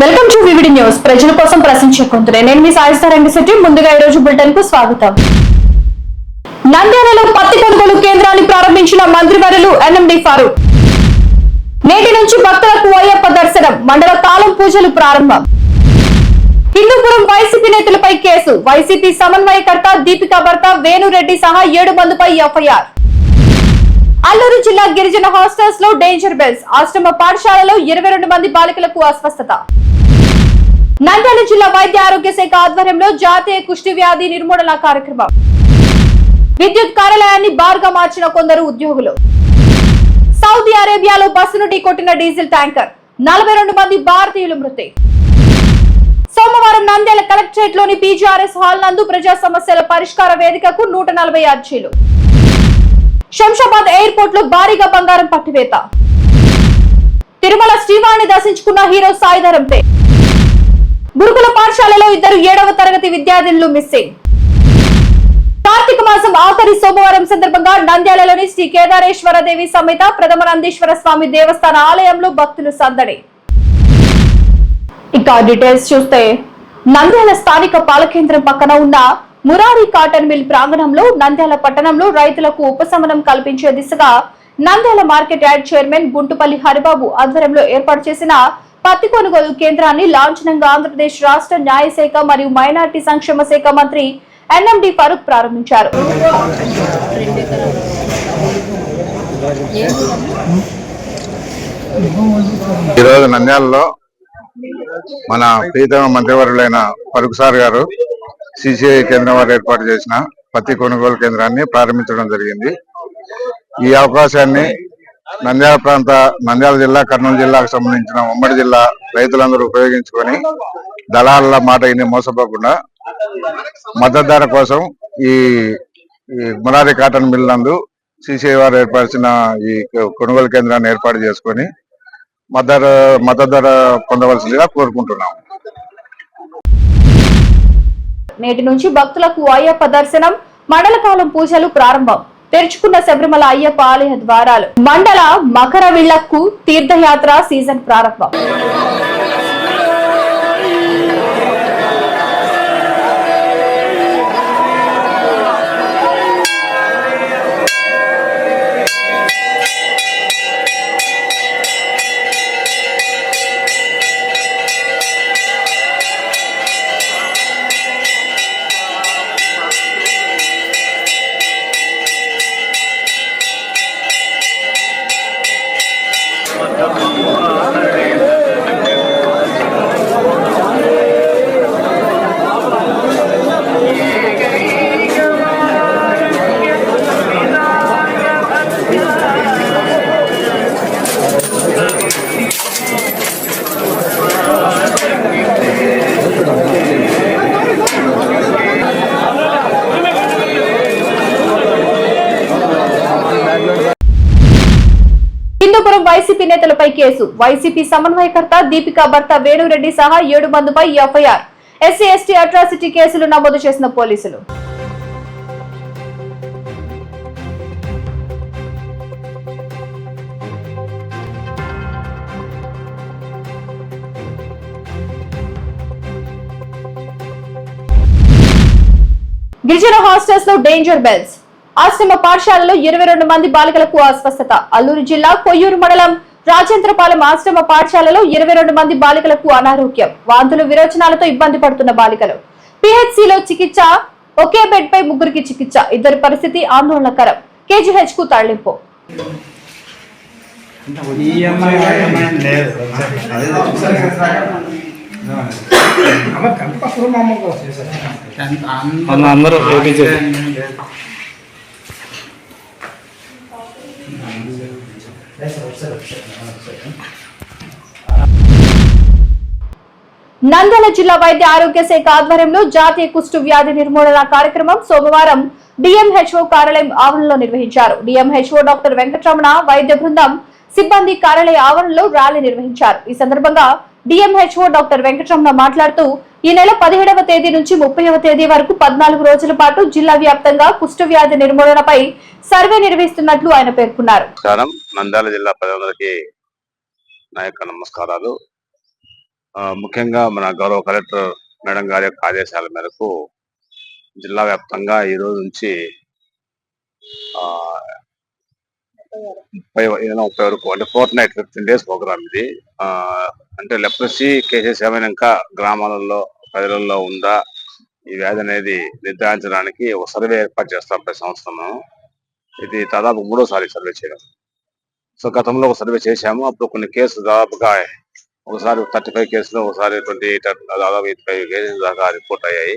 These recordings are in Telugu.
Welcome to VVD news. ప్రజల కోసం ప్రశ్నించే కొందరే. నేను మీ సాయిస్తారంగిశెట్టి. ముందుగా ఈ రోజు బులెటిన్ కు స్వాగతం. నంద్యాలలో పత్తి కొనుగోలు కేంద్రాన్ని ప్రారంభించిన మంత్రివర్యులు ఎన్ఎండి ఫారూక్. నేటి నుంచి భక్తులకు అయ్యప్ప దర్శనం, మండల కాలం పూజలు ప్రారంభం. హిందూపురం వైసీపీ నేతలపై కేసు, వైసీపీ సమన్వయకర్త దీపికా భర్త వేణురెడ్డి సహా 7 మందిపై ఎఫ్ఐఆర్. అల్లూరు జిల్లా గిరిజన హాస్టల్స్ లో డేంజర్ బెల్స్, ఆశ్రమ పాఠశాలలో 22 మంది బాలికలకు అస్వస్థత. నంద్యాల జిల్లా వైద్య ఆరోగ్య శాఖ ఆధ్వర్యంలో జాతీయ కుష్టి వ్యాధి నిర్మూలన కార్యక్రమం. విద్యుత్ కార్యాలయాన్ని బార్ గా మార్చిన కొందరు ఉద్యోగులు. సౌదీ అరేబియాలో బస్సును ఢీకొట్టిన డీజిల్ ట్యాంకర్, 42 మంది భారతీయులు మృతి. సోమవారం నంద్యాల కలెక్టరేట్ లోని పీజీఆర్ఎస్ హాల్ నందు ప్రజా సమస్యల పరిష్కార వేదికకు 140 అర్జీలు. శంషాబాద్ ఎయిర్పోర్ట్ లో భారీగా బంగారం పట్టివేత. తిరుమల శ్రీవాణి దర్శించుకున్న హీరో సాయిధరం తేజ్. గురుకుల పాఠశాలలో 2 7వ తరగతి విద్యార్థినులు మిస్సింగ్. కార్తీక మాసం ఆఖరి సోమవారం సందర్భంగా నంద్యాలలోని శ్రీ కేదారేశ్వర దేవి సమేత ప్రథమ నందీశ్వర స్వామి దేవస్థాన ఆలయంలో భక్తులు సందడి. ఇక డీటెయిల్స్ చూస్తే, నంద్యాల స్థానిక పాలకేంద్రం పక్కన ఉన్న మురారి కాటన్ మిల్ ప్రాంగణంలో నంద్యాల పట్టణంలో రైతులకు ఉపశమనం కల్పించే దిశగా Nandyal market yard chairman Guntupalli Haribabu ఆధ్వర్యంలో ఏర్పాటు చేసిన పత్తి కొనుగోలు కేంద్రాన్ని లాంఛనంగా ఆంధ్రప్రదేశ్ రాష్ట్ర న్యాయశాఖ మరియు మైనార్టీ సంక్షేమ శాఖ మంత్రి ఎన్ఎండి ఫారూక్ ప్రారంభించారు. ఈరోజు నంద్యాలలో మన ప్రీతమ మంత్రివర్యులైన ఫరూక్ సార్ గారు సిసిఐ కేంద్రం వారు ఏర్పాటు చేసిన పత్తి కొనుగోలు కేంద్రాన్ని ప్రారంభించడం జరిగింది. ఈ అవకాశాన్ని నంద్యాల జిల్లా, కర్నూలు జిల్లాకు సంబంధించిన ఉమ్మడి జిల్లా రైతులందరూ ఉపయోగించుకొని దళాల మాట ఇన్ని మోసపోకుండా మద్దతు ధర కోసం ఈ మురారి కాటన్ మిల్ నందు సిసిఐ వారు ఏర్పరిచిన ఈ కొనుగోలు కేంద్రాన్ని ఏర్పాటు చేసుకొని మద్దతు ధర పొందవలసిందిగా కోరుకుంటున్నాము. నేటి నుంచి భక్తులకు అయ్యప్ప దర్శనం, మండల కాలం పూజలు ప్రారంభం. తెరుచుకున్న శబరిమల అయ్యప్ప ఆలయ ద్వారాలు. మండల మకర విళ్లకు తీర్థయాత్ర సీజన్ ప్రారంభం. హిందూపురం వైసీపీ నేతలపై కేసు, వైసీపీ సమన్వయకర్త దీపికా భర్త వేణురెడ్డి సహా 7 మందిపై ఎఫ్ఐఆర్. ఎస్సీ ఎస్టీ అట్రాసిటీ కేసులు నమోదు చేసిన పోలీసులు. గిరిజన హాస్టల్స్ లో డేంజర్ బెల్స్, ఆశ్రమ పాఠశాలలో 22 మంది బాలికలకు అస్వస్థత. అల్లూరు జిల్లా కొయ్యూరు మండలం రాజేంద్రపాలెం ఆశ్రమ పాఠశాలలో 22 మంది బాలికలకు అనారోగ్యం, వాంతులు విరోచనాలతో ఇబ్బంది పడుతున్న బాలికలు. పిహెచ్సిలో చికిత్స, ఒకే బెడ్ పై 3కి చికిత్స, ఇద్దరి పరిస్థితి ఆందోళనకరం. కేజీహెచ్ కు తరలింపు. నంద్యాల జిల్లా వైద్య ఆరోగ్య శాఖ ఆధ్వర్యంలో జాతీయ కుష్టు వ్యాధి నిర్మూలన కార్యక్రమం సోమవారం డిఎంహెచ్ఓ కార్యాలయం ఆవరణలో నిర్వహించారు. డిఎంహెచ్ఓ డాక్టర్ వెంకటరమణ వైద్య బృందం సిబ్బంది కార్యాలయ ఆవరణలో ర్యాలీ నిర్వహించారు. ఈ సందర్భంగా డిఎంహెచ్ఓ డాక్టర్ వెంకటరమణ మాట్లాడుతూ ఈ నెల 17వ తేదీ నుంచి 30వ తేదీ వరకు 14 రోజుల పాటు జిల్లా వ్యాప్తంగా కుష్టు వ్యాధి నిర్మూలనపై సర్వే నిర్వహిస్తున్నట్లు ఆయన పేర్కొన్నారు. నంద్యాల జిల్లా ప్రజలందరికీ నా యొక్క నమస్కారాలు. ముఖ్యంగా మన గౌరవ కలెక్టర్ మేడం గారి యొక్క ఆదేశాల మేరకు జిల్లా వ్యాప్తంగా ఈ రోజు నుంచి 30 వరకు అంటే ఫోర్త్ నైట్ 15 days ప్రోగ్రామ్ ఇది. అంటే లెప్రసీ కేసెస్ ఏమైనా ఇంకా గ్రామాలలో ప్రజలలో ఉందా, ఈ వ్యాధి అనేది నిర్ధారించడానికి ఒక సర్వే ఏర్పాటు చేస్తాం ప్రతి సంవత్సరం. ఇది దాదాపు 3వ సారి సర్వే చేయడం. సో గతంలో ఒక సర్వే చేశాము. అప్పుడు కొన్ని కేసులు దాదాపుగా ఒకసారి 35 కేసులు, ఒకసారి 28, దాదాపు 85 కేసులు దాకా రిపోర్ట్ అయ్యాయి.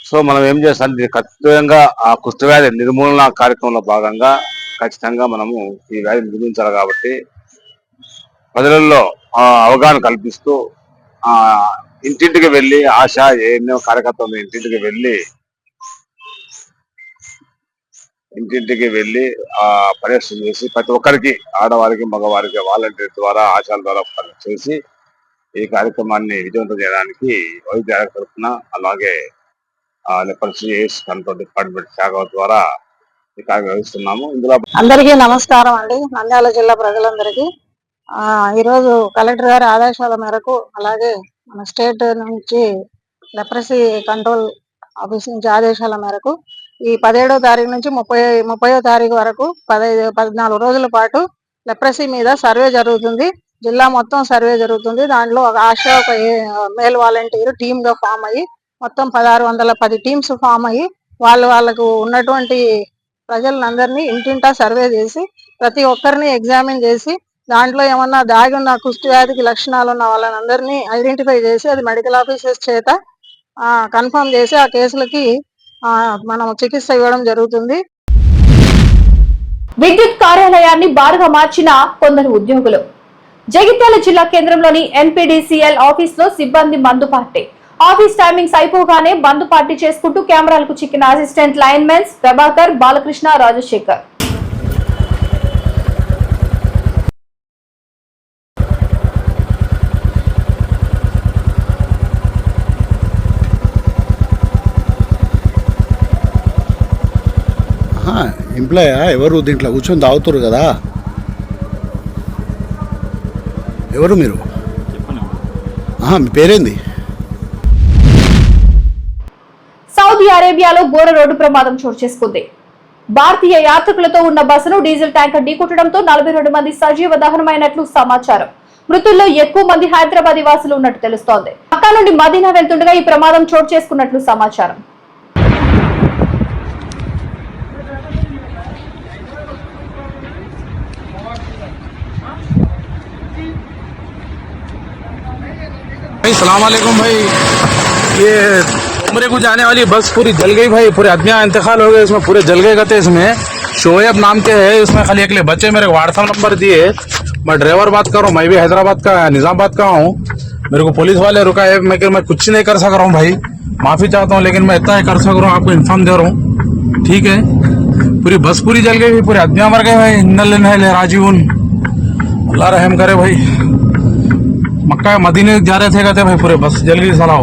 సో మనం ఏం చేస్తాం, ఖచ్చితంగా ఆ కుష్ఠవ్యాధి నిర్మూలన కార్యక్రమంలో భాగంగా ఖచ్చితంగా మనము ఈ వ్యాధిని నిర్మించాలి కాబట్టి ప్రజలలో అవగాహన కల్పిస్తూ ఇంటింటికి వెళ్ళి ఆశా ఎన్నో కార్యకర్తలు ఇంటింటికి వెళ్ళి పరీక్ష చేసి ప్రతి ఒక్కరికి, ఆడవారికి మగవారికి వాలంటీర్ ద్వారా, ఆశాల ద్వారా పరీక్ష చేసి ఈ కార్యక్రమాన్ని విజయవంతం చేయడానికి వైద్య ఆరోగ్య తరఫున, అలాగే లెప్రసీ ఎయిడ్స్ కంట్రోల్ డిపార్ట్మెంట్ శాఖ ద్వారా ఈ కార్యక్రమం నిర్వహిస్తున్నాము. ఇందులో అందరికీ నమస్కారం అండి. నంద్యాల జిల్లా ప్రజలందరికీ ఈరోజు కలెక్టర్ గారి ఆదేశాల మేరకు, అలాగే మన స్టేట్ నుంచి లెప్రసీ కంట్రోల్ ఆఫీస్ నుంచి ఆదేశాల మేరకు ఈ 17వ తారీఖు నుంచి 30వ తారీఖు వరకు 14 రోజుల పాటు లెప్రసీ మీద సర్వే జరుగుతుంది. జిల్లా మొత్తం సర్వే జరుగుతుంది. దాంట్లో ఒక ఆశా, ఒక మేల్ వాలంటీర్ టీమ్ గా ఫామ్ అయ్యి మొత్తం 1610 టీమ్స్ ఫామ్ అయ్యి వాళ్ళకు ఉన్నటువంటి ప్రజలందరినీ ఇంటింటా సర్వే చేసి ప్రతి ఒక్కరిని ఎగ్జామిన్ చేసి దాంట్లో ఏమన్నా దాగి ఉన్న కుష్టి వ్యాధికి లక్షణాలు ఉన్న వాళ్ళని అందరినీ ఐడెంటిఫై చేసి అది మెడికల్ ఆఫీసర్స్ చేత కన్ఫర్మ్ చేసి ఆ కేసులకి మనం చికిత్స ఇవ్వడం జరుగుతుంది. విద్యుత్ కార్యాలయాన్ని బారుగా మార్చిన కొందరు ఉద్యోగులు. జగిత్యాల జిల్లా కేంద్రంలోని NPDCL ఆఫీస్ లో సిబ్బంది మందు పార్టీ. ఆఫీస్ టైమింగ్స్ అయిపోగానే బంద్ పార్టీ చేసుకుంటూ కెమెరాలకు చిక్కిన అసిస్టెంట్ లైన్మెన్స్ ప్రభాకర్, బాలకృష్ణ, రాజశేఖర్. ఎంప్లాయా ఎవరు దీంట్లో కూర్చొని తాగుతారు కదా? ఎవరు మీరు? మీ పేరేంది? సౌదీ అరేబియాలో ఘోర రోడ్డు ప్రమాదం చోటు చేసుకుంది. భారతీయ యాత్రికులతో ఉన్న బస్సును డీజిల్ ట్యాంకర్ ఢీకొట్టడంతో 42 మంది సజీవ దహనమైనట్లు సమాచారం. మృతుల్లో ఎక్కువ మంది హైదరాబాద్ వాసులు ఉన్నట్టు తెలుస్తోంది. మక్కా నుండి మదీనా వెళ్తుండగా ఈ ప్రమాదం చోటు చేసుకున్నట్లు సమాచారం. सलाम वालेकुम भाई, ये उम्रे को जाने वाली बस पूरी जल गई भाई, पूरे आदमी इंतकाल हो गए, इसमें पूरे जल गए कहते। इसमें शोएब नाम के है, इसमें खाली अगले बच्चे मेरे को व्हाट्सएप नंबर दिए। मैं ड्राइवर बात कर रहा हूँ, मैं भी हैदराबाद का निजामाबाद का हूँ। मेरे को पुलिस वाले रुका है, मैं कुछ नहीं कर सक रहा हूँ भाई, माफी चाहता हूँ, लेकिन मैं इतना ही कर सक रहा हूँ, आपको इन्फॉर्म दे रहा हूँ, ठीक है। पूरी बस पूरी जल गई, पूरे आदमी मर गए भाई। इन्नल राजीवन, अल्लाह रहम करे भाई। मक्का मदीने जा रहे थे कहते भाई, पूरे बस जल गई सलाह।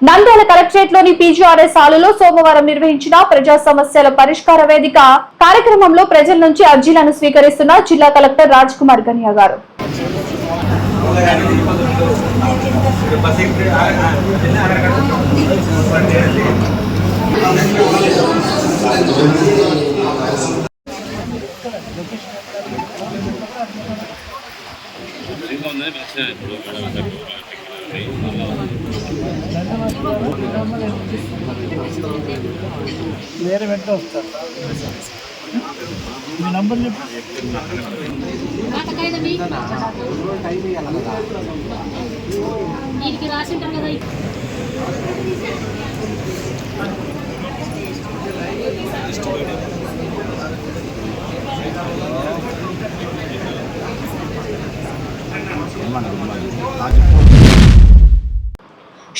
నంద్యాల కలెక్టరేట్ లోని PGRS హాలులో సోమవారం నిర్వహించిన ప్రజా సమస్యల పరిష్కార వేదిక కార్యక్రమంలో ప్రజల నుంచి అర్జీలను స్వీకరిస్తున్న జిల్లా కలెక్టర్ రాజ్ కుమార్ గనియా గారు. వేరే వెంటనే వస్తారు. మీ నంబర్ చెప్పు. రాసింటారు కదా.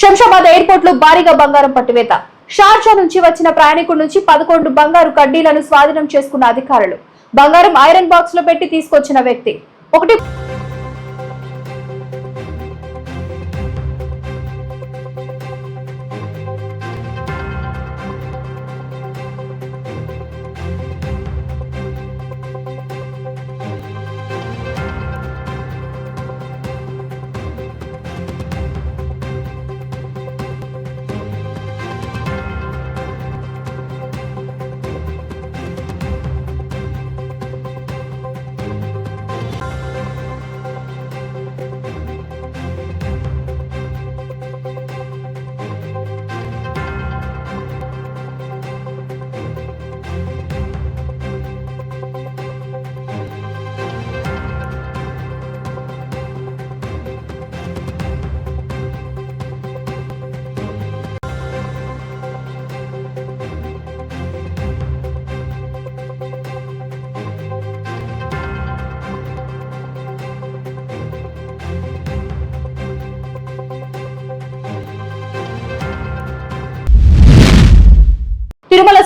శంషాబాద్ ఎయిర్పోర్ట్ లో భారీగా బంగారం పట్టివేత. షార్జా నుంచి వచ్చిన ప్రయాణికుడి నుంచి 11 బంగారు కడ్డీలను స్వాధీనం చేసుకున్న అధికారులు. బంగారం ఐరన్ బాక్స్ లో పెట్టి తీసుకొచ్చిన వ్యక్తి ఒకటి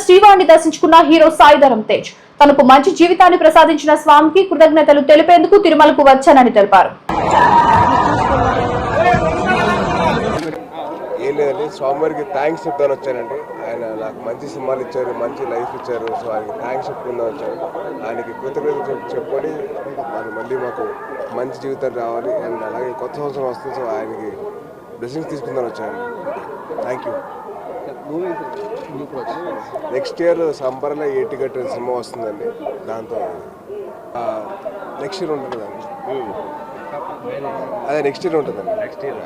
శ్రీవారిని దర్శించుకున్న హీరో సాయిధరం తేజ్ తనకు మంచి జీవితాన్ని ప్రసాదించిన స్వామికి కృతజ్ఞతలు తెలిపేందుకు తిరుమలకు వచ్చానని తెలిపారు. ఏం లేదండి, స్వామివారికి థ్యాంక్స్ చెప్తాను వచ్చానండి. ఆయన నాకు మంచి సినిమాలు ఇచ్చారు, మంచి లైఫ్ ఇచ్చారు. సో ఆయనకి థ్యాంక్స్ చెప్పుకుందాం వచ్చాను. ఆయనకి కృతజ్ఞతలు చెప్పుకొని మళ్ళీ మాకు మంచి జీవితం రావాలి అండ్ అలాగే కొత్త సంవత్సరం వస్తుంది. సో ఆయనకి బ్లెస్సింగ్స్ తీసుకుందాం వచ్చాను. Thank you. నెక్స్ట్ ఇయర్ సంబర్లో ఏటి గట్టిన సినిమా వస్తుందండి. దాంతో నెక్స్ట్ ఇయర్ ఉంటుందండి. అదే నెక్స్ట్ ఇయర్ ఉంటుందండి. నెక్స్ట్ ఇయర్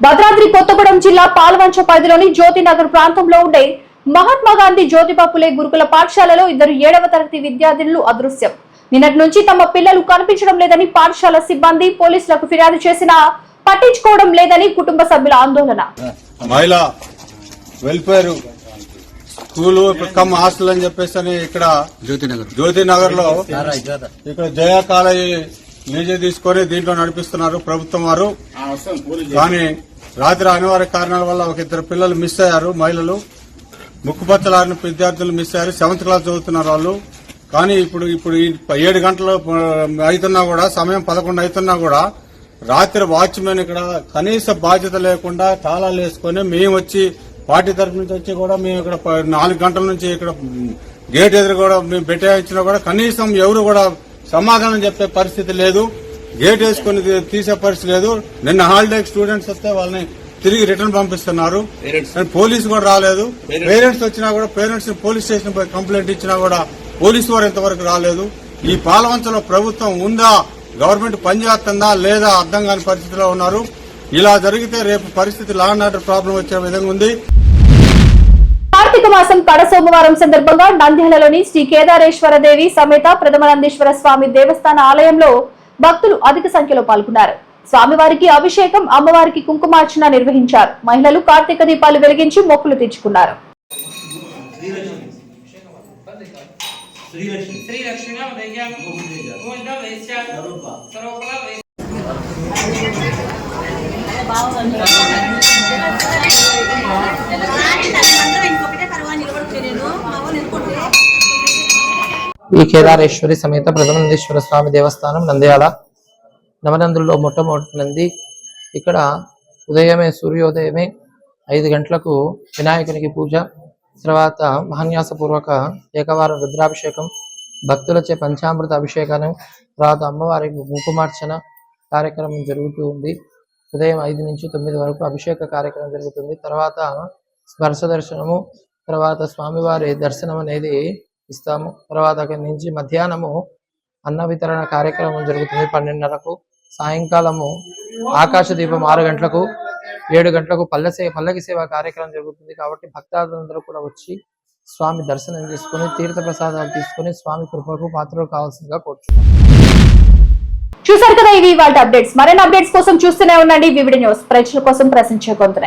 భద్రాద్రి కొత్తగూడెం జిల్లా పాల్వంచ పరిధిలోని జ్యోతినగర్ ప్రాంతంలో ఉండే మహాత్మా గాంధీ జ్యోతిబా ఫులే గురుకుల పాఠశాలలో 2 7వ తరగతి విద్యార్థినులు అదృశ్యం. నిన్నటి నుంచి తమ పిల్లలు కనిపించడం లేదని పాఠశాల సిబ్బంది పోలీసులకు ఫిర్యాదు చేసినా పట్టించుకోవడం లేదని కుటుంబ సభ్యుల ఆందోళన. మహిళా వెల్ఫేర్ స్కూల్ కమ్ హాస్టల్ అని చెప్పేసి ఇక్కడ జ్యోతినగర్ లో ఇక్కడ జయా కాలేజీ లీజు తీసుకొని దీంట్లో నడిపిస్తున్నారు ప్రభుత్వం వారు. కానీ రాత్రి అనివార్య కారణాల వల్ల 2 పిల్లలు మిస్ అయ్యారు. మహిళలు ముక్కుపచ్చలారిన విద్యార్థులు మిస్ అయ్యారు. 7th క్లాస్ చదువుతున్నారు వాళ్ళు. కానీ ఇప్పుడు 7 గంటలు అవుతున్నా కూడా, సమయం 11 అవుతున్నా కూడా రాత్రి వాచ్మెన్ ఇక్కడ కనీస బాధ్యత లేకుండా తాళాలు వేసుకొని మేము వచ్చి పార్టీ తరఫు నుంచి వచ్చి కూడా మేము ఇక్కడ 4 గంటల నుంచి ఇక్కడ గేట్ ఎదురు కూడా మేము పెట్టించినా కూడా కనీసం ఎవరు కూడా సమాధానం చెప్పే పరిస్థితి లేదు. గేట్ వేసుకుని తీసే పరిస్థితి లేదు. నిన్న హాలిడే స్టూడెంట్స్ వస్తే వాళ్ళని తిరిగి రిటర్న్ పంపిస్తున్నారు. పోలీసు కూడా రాలేదు. పేరెంట్స్ వచ్చినా కూడా పేరెంట్స్ పోలీస్ స్టేషన్ పోయి కంప్లైంట్ ఇచ్చినా కూడా పోలీసు వారు ఇంతవరకు రాలేదు. ఈ పాలవంచలో ప్రభుత్వం ఉందా, గవర్నమెంట్ పనిచేస్తుందా లేదా అర్థం కాని పరిస్థితిలో ఉన్నారు. ఇలా జరిగితే రేపు పరిస్థితి లా అండ్ ఆర్డర్ ప్రాబ్లం వచ్చే విధంగా ఉంది. కార్తీక మాసం కడ సోమవారం సందర్భంగా నంద్యాలలోని శ్రీ కేదారేశ్వర దేవి సమేత ప్రథమనందీశ్వర స్వామి దేవస్థాన ఆలయంలో భక్తులు అధిక సంఖ్యలో పాల్గొన్నారు. స్వామివారికి అభిషేకం, అమ్మవారికి కుంకుమార్చన నిర్వహించారు. మహిళలు కార్తీక దీపాలు వెలిగించి మొక్కులు తీర్చుకున్నారు. ఈ కేదారేశ్వరి సమేత ప్రథమనందీశ్వర స్వామి దేవస్థానం నంద్యాల నవనందుల్లో మొట్టమొదటి నంది. ఇక్కడ ఉదయమే సూర్యోదయమే 5 గంటలకు వినాయకునికి పూజ, తర్వాత మహాన్యాసపూర్వక ఏకవారం రుద్రాభిషేకం, భక్తులచే పంచామృత అభిషేకం, తర్వాత అమ్మవారికి కుంకుమార్చన కార్యక్రమం జరుగుతూ ఉంది. ఉదయం 5 నుంచి 9 వరకు అభిషేక కార్యక్రమం జరుగుతుంది. తర్వాత స్పర్శ దర్శనము, తర్వాత స్వామివారి దర్శనం అనేది ఇస్తాము. తర్వాత అక్కడి నుంచి మధ్యాహ్నము అన్న వితరణ కార్యక్రమం జరుగుతుంది 12:30కు. సాయంకాలము ఆకాశ దీపం 6 గంటలకు, 7 గంటలకు పల్లకి సేవ కార్యక్రమం జరుగుతుంది. కాబట్టి భక్తాదులందరూ కూడా వచ్చి స్వామి దర్శనం చేసుకుని తీర్థ ప్రసాదాలు తీసుకుని స్వామి కృపకు పాత్రలు కావాల్సిందిగా కోరుచున్నాం. చూసారు కదా, ఇవి ఇవాళ అప్డేట్స్. మరిన్ని అప్డేట్స్ కోసం చూస్తూనే ఉండండి వివిడి న్యూస్. ప్రజల కోసం ప్రశ్నించే గొంతునే.